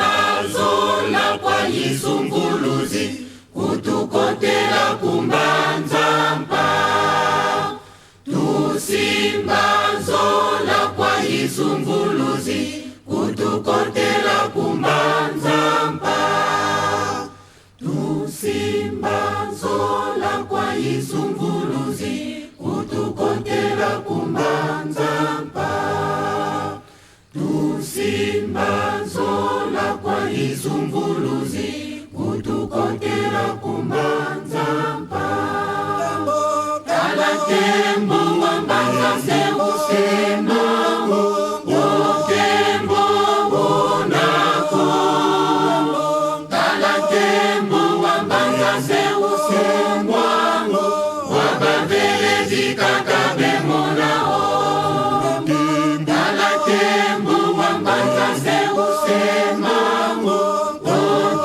Tusimbazola kwa yisunguluzi kutukotela kumbanzampa. Tusimbazola kwa yisunguluzi kutukotela kumbanzampa. Tusimbazola kwa yisunguluzi kutukotela kumbanzampa. Tusimbazola kwa yisunguluzi kutukotela kumbanzampa. Kala tembo wambanza seusema tembo unako. Kala tembo wambanza seusema wababelezi kakabe monao. Kala tembo wambanza seusema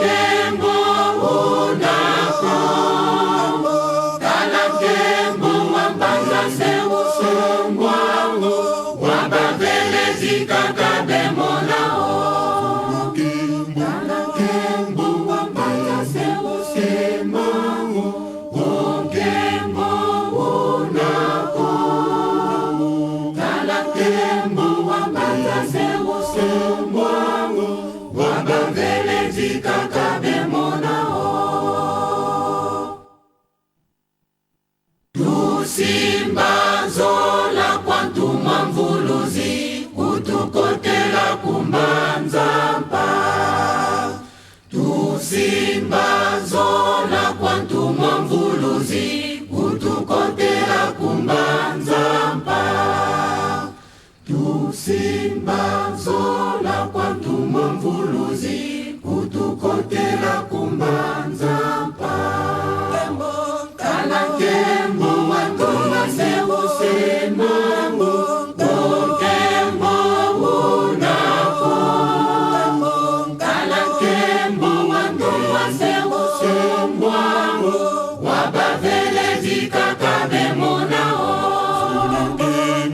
tembo unako. Kala tembo wambanza seusema wababelezi kakabe monao. Kala tembo wambanza seusema tembo unako. Kala tembo wambanza seusema wababelezi kakabe monao. Tusimbazola kwa ntumwa mvuluzi kutukotela kumbanzampa. Tusimbazola kwa ntumwa mvuluzi kutukotela kumbanzampa. Tusimbazola kwa ntumwa mvuluzi kutukotela kumbanzampa. Kala tembo wantuma seusema tembo unako. Kala tembo wantuma seusema wababelezi kakabe monao.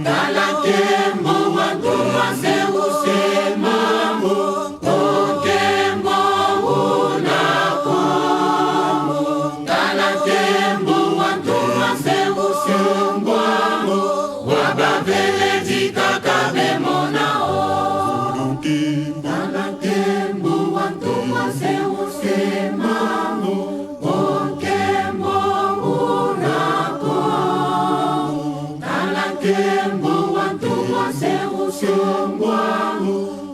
Kala tembo wantuma seusema tembo unako. Kala tembo wantuma seusema wababelezi kakabe monao. Kala tembo wantuma seusema tembo unako. Kala tembo wantuma seusema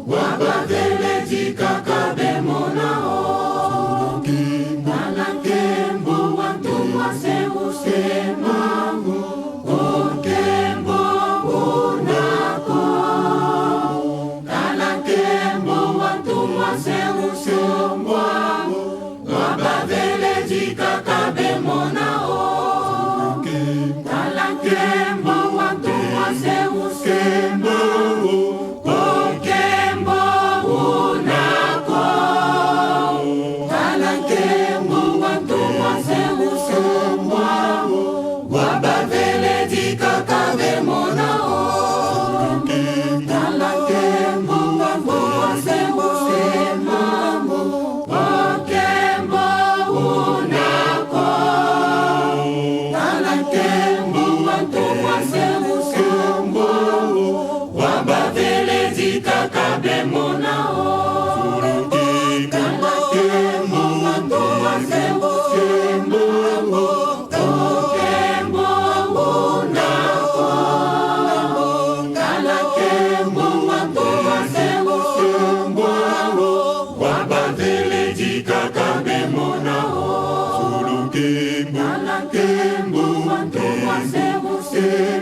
wababelezi kakabe monao. Kala tembo wantuma seusema tembo unako. Kala tembo wantuma seusema wababelezi kakabe monao. Kala tembo wantuma seusema tembo unako. Kala tembo wantuma seusema wababelezi kakabe monao. Kala tembo wantuma seusema tembo unako. Kala tembo wantuma seusema wababelezi kakabe monao. Kala tembo wantuma seusema tembo unako. Kala tembo wantuma seusema wababelezi kakabe monao. Kala tembo wantuma seusema